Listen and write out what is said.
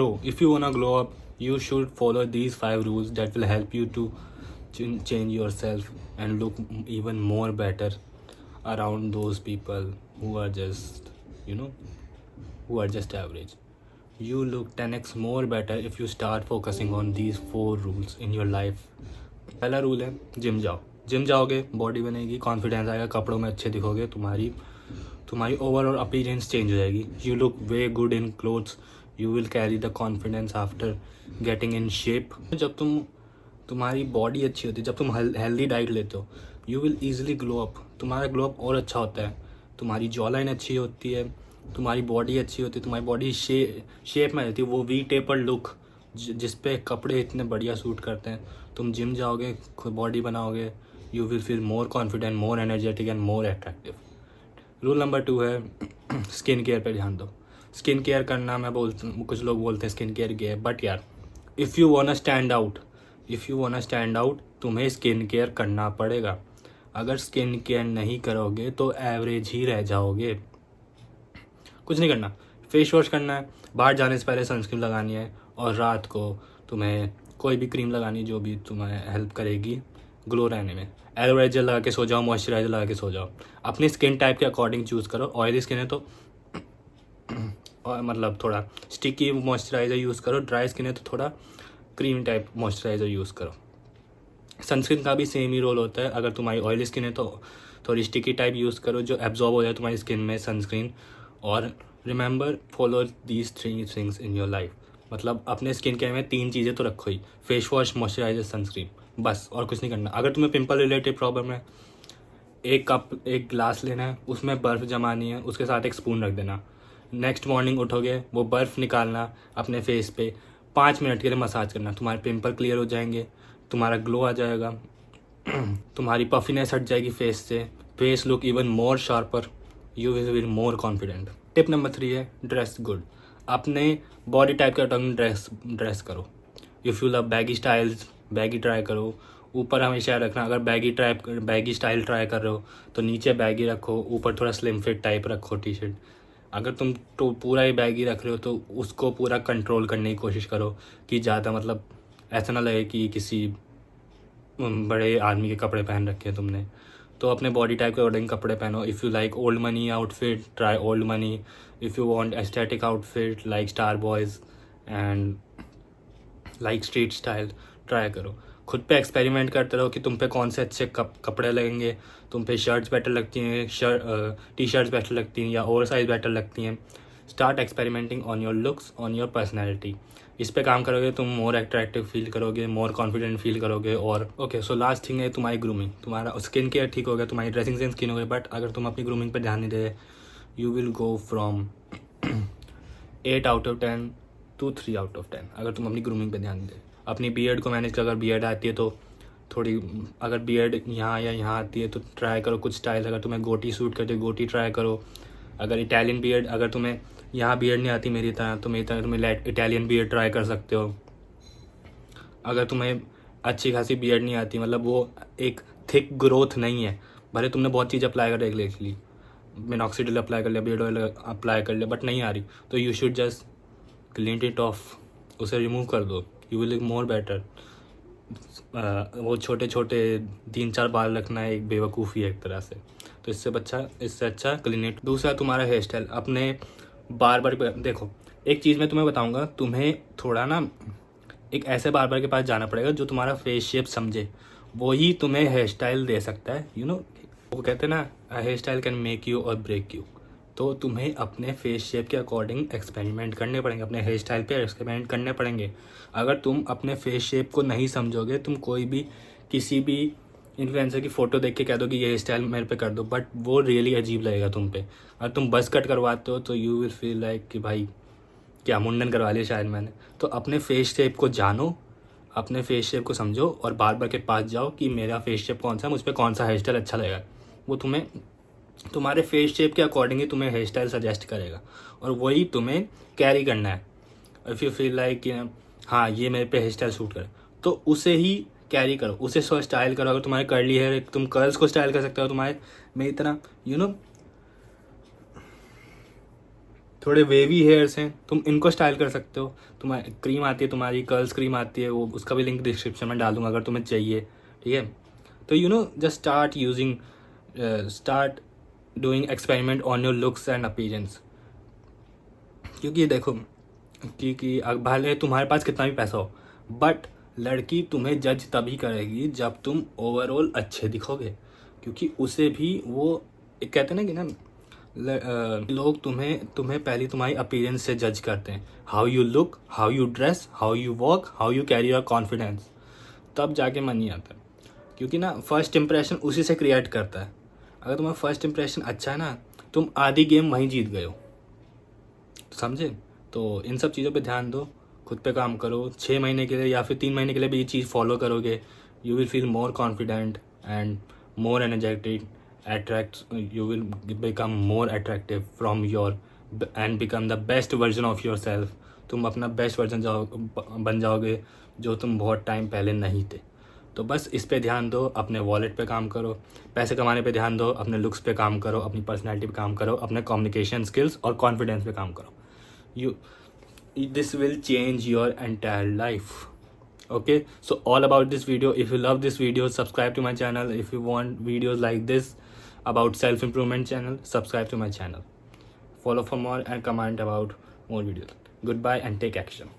So, if you wanna glow up, you should follow these 5 rules that will help you to change yourself and look even more better around those people who are just, you know, who are just average. You look 10x more better if you start focusing on these 4 rules in your life. पहला rule है gym जाओ. Gym जाओगे body बनेगी, confidence आएगा, कपड़ों में अच्छे दिखोगे, तुम्हारी ओवरऑल अपीयरेंस चेंज हो जाएगी. You look way good in clothes. You will carry the confidence after getting in shape. जब तुम्हारी बॉडी अच्छी होती है, जब तुम हेल्दी डाइट लेते हो, you will easily glow up. तुम्हारा ग्लो अप और अच्छा होता है. तुम्हारी जॉ लाइन अच्छी होती है, तुम्हारी बॉडी अच्छी होती है, तुम्हारी बॉडी शेप में रहती है. वो वी टेपर लुक जिस पे कपड़े इतने बढ़िया सूट करते हैं. तुम जिम जाओगे, खुद बॉडी बनाओगे, you will feel more confident, more energetic and more attractive. Rule number 2 है स्किन केयर पे ध्यान दो. स्किन केयर करना कुछ लोग बोलते हैं स्किन केयर गे, बट यार इफ़ यू वांना स्टैंड आउट तुम्हें स्किन केयर करना पड़ेगा. अगर स्किन केयर नहीं करोगे तो एवरेज ही रह जाओगे. कुछ नहीं करना, फेस वॉश करना है, बाहर जाने से पहले सनस्क्रीन लगानी है, और रात को तुम्हें कोई भी क्रीम लगानी जो भी तुम्हें हेल्प करेगी ग्लो रहने में. एलोवेरा जेल लगा के सो जाओ, मॉइस्चराइजर लगा के सो जाओ. अपनी स्किन टाइप के अकॉर्डिंग चूज़ करो. ऑयली स्किन है तो मतलब थोड़ा स्टिकी मॉइस्चराइज़र यूज़ करो. ड्राई स्किन है तो थोड़ा क्रीम टाइप मॉइस्चराइज़र यूज़ करो. सनस्क्रीन का भी सेम ही रोल होता है. अगर तुम्हारी ऑयली स्किन है तो थोड़ी स्टिकी टाइप यूज़ करो जो एब्जॉर्ब हो जाए तुम्हारी स्किन में सनस्क्रीन. और remember follow these 3 things in your life. मतलब अपने स्किन केयर में 3 चीज़ें तो रखो ही, फेस वॉश, मॉइस्चराइजर, सनस्क्रीन, बस. और कुछ नहीं करना. अगर तुम्हें पिंपल रिलेटेड प्रॉब्लम है, एक ग्लास लेना है, उसमें बर्फ़ जमानी है, उसके साथ एक स्पून रख देना. नेक्स्ट मॉर्निंग उठोगे, वो बर्फ़ निकालना, अपने फेस पे 5 मिनट के लिए मसाज करना. तुम्हारे पिंपल क्लियर हो जाएंगे, तुम्हारा ग्लो आ जाएगा, तुम्हारी पफिनेस हट जाएगी फेस से, face look even more sharper, you will be more confident. Tip number 3 है ड्रेस गुड. अपने बॉडी टाइप के अकॉर्डिंग ड्रेस करो. If you love baggy styles, baggy try करो. ऊपर हमेशा रखना, अगर बैगी स्टाइल ट्राई कर रहे हो तो नीचे बैगी रखो, ऊपर थोड़ा स्लिम फिट टाइप रखो टी शर्ट. अगर तुम तो पूरा ही बैगी रख रहे हो तो उसको पूरा कंट्रोल करने की कोशिश करो कि ज़्यादा मतलब ऐसा ना लगे कि किसी बड़े आदमी के कपड़े पहन रखे हैं तुमने. तो अपने बॉडी टाइप के अकॉर्डिंग कपड़े पहनो. If you like old money outfit, try old money. If you want aesthetic outfit like star boys and like street style, try करो. खुद पे एक्सपेरिमेंट करते रहो कि तुम पे कौन से अच्छे कपड़े लगेंगे. तुम पे शर्ट्स बेटर लगती हैं, टी शर्ट्स बेटर लगती हैं, या ओवर साइज बेटर लगती हैं. Start experimenting on your looks, on your personality. इस पे काम करोगे तुम मोर अट्रैक्टिव फील करोगे, मोर कॉन्फिडेंट फील करोगे. और ओके, सो लास्ट थिंग है तुम्हारी ग्रूमिंग. तुम्हारा स्किन केयर ठीक हो गया, तुम्हारी ड्रेसिंग सेंस क्लीन हो गई, बट अगर तुम अपनी ग्रूमिंग पे ध्यान नहीं दे, you will go from 8 out of 10 to 3 out of 10. अगर तुम अपनी ग्रूमिंग पे ध्यान दे. अपनी बियर्ड को मैनेज कर. अगर बियर्ड आती है तो थोड़ी, अगर बियर्ड यहाँ या यहाँ आती है तो ट्राई करो कुछ स्टाइल. अगर तुम्हें गोटी सूट करती है गोटी ट्राई करो. अगर इटालियन बियर्ड, अगर तुम्हें यहाँ बियर्ड नहीं आती मेरी तरह, तो मेरी तरह तुम्हें इटालियन बियर्ड ट्राई कर सकते हो. अगर तुम्हें अच्छी खासी बियर्ड नहीं आती, मतलब वो एक थिक ग्रोथ नहीं है, भले तुमने बहुत चीज़ अप्लाई कर ली, मिनॉक्सिडिल अप्लाई कर लिया, बियर्ड ऑयल अप्लाई कर लिया, बट नहीं आ रही, तो you should just clean it of. उसे रिमूव कर दो. You will look more better. वो छोटे छोटे 3-4 बाल रखना है एक बेवकूफ़ी है एक तरह से. तो इससे अच्छा क्लीन इट. दूसरा तुम्हारा हेयर स्टाइल. अपने बार्बर देखो, एक चीज़ मैं तुम्हें बताऊंगा. तुम्हें थोड़ा ना एक ऐसे बार्बर के पास जाना पड़ेगा जो तुम्हारा फेस शेप समझे. वो ही तुम्हें हेयर स्टाइल दे सकता है. वो कहते हैं ना, hairstyle can make you और ब्रेक यू. तो तुम्हें अपने फेस शेप के अकॉर्डिंग एक्सपेरिमेंट करने पड़ेंगे, अपने हेयर स्टाइल पे एक्सपेरिमेंट करने पड़ेंगे. अगर तुम अपने फेस शेप को नहीं समझोगे, तुम कोई भी किसी भी इन्फ्लुएंसर की फ़ोटो देख के कह दो कि ये हेयर स्टाइल मेरे पे कर दो, बट वो रियली अजीब लगेगा तुम पे. अगर तुम बस कट करवाते हो तो यू विल फील लाइक कि भाई क्या मुंडन करवा लिया शायद मैंने. तो अपने फेस शेप को जानो, अपने फेस शेप को समझो, और बार्बर के पास जाओ कि मेरा फेस शेप कौन सा है, मुझ पर कौन सा हेयर स्टाइल अच्छा लगेगा. वो तुम्हें तुम्हारे फेस शेप के अकॉर्डिंग ही तुम्हें हेयर स्टाइल सजेस्ट करेगा, और वही तुम्हें कैरी करना है. इफ़ यू फील लाइक कि हाँ ये मेरे पे हेयर स्टाइल सूट करे, तो उसे ही कैरी करो, उसे स्टाइल करो. अगर तुम्हारे कर्ली हेयर है, तुम कर्ल्स को स्टाइल कर सकते हो. तुम्हारे मेरी तरह थोड़े वेवी हेयर्स हैं, तुम इनको स्टाइल कर सकते हो। तुम्हारी क्रीम आती है, तुम्हारी कर्ल्स क्रीम आती है, वो उसका भी लिंक डिस्क्रिप्शन में डाल दूंगा अगर तुम्हें चाहिए, ठीक है। तो just start doing experiment on your looks and appearance. क्योंकि देखो, क्योंकि भले तुम्हारे पास कितना भी पैसा हो, बट लड़की तुम्हें जज तभी करेगी जब तुम ओवरऑल अच्छे दिखोगे। क्योंकि उसे भी वो एक कहते हैं ना कि लोग तुम्हें पहले तुम्हारी अपीयरेंस से जज करते हैं। How you look, how you dress, how you walk, how you carry your confidence, तब जाके मनी आता है। क्योंकि फर्स्ट इंप्रेशन उसी से क्रिएट करता है। अगर तुम्हारा फर्स्ट इंप्रेशन अच्छा है ना, तुम आधी गेम वहीं जीत गए हो, समझे। तो इन सब चीज़ों पे ध्यान दो, खुद पे काम करो। 6 महीने के लिए या फिर 3 महीने के लिए भी ये चीज़ फॉलो करोगे, you will feel more confident and more energetic, you will become more attractive from your and become the best version of yourself। तुम अपना बेस्ट वर्जन बन जाओगे जो तुम बहुत टाइम पहले नहीं थे। तो बस इस पे ध्यान दो, अपने वॉलेट पे काम करो, पैसे कमाने पे ध्यान दो, अपने लुक्स पे काम करो, अपनी पर्सनैलिटी पे काम करो, अपने कम्युनिकेशन स्किल्स और कॉन्फिडेंस पे काम करो। this will change your entire life। Okay, so all about this video. If you love this video, subscribe to my channel. If you want videos like this about self improvement channel, subscribe to my channel, follow for more and comment about more videos. Goodbye and take action.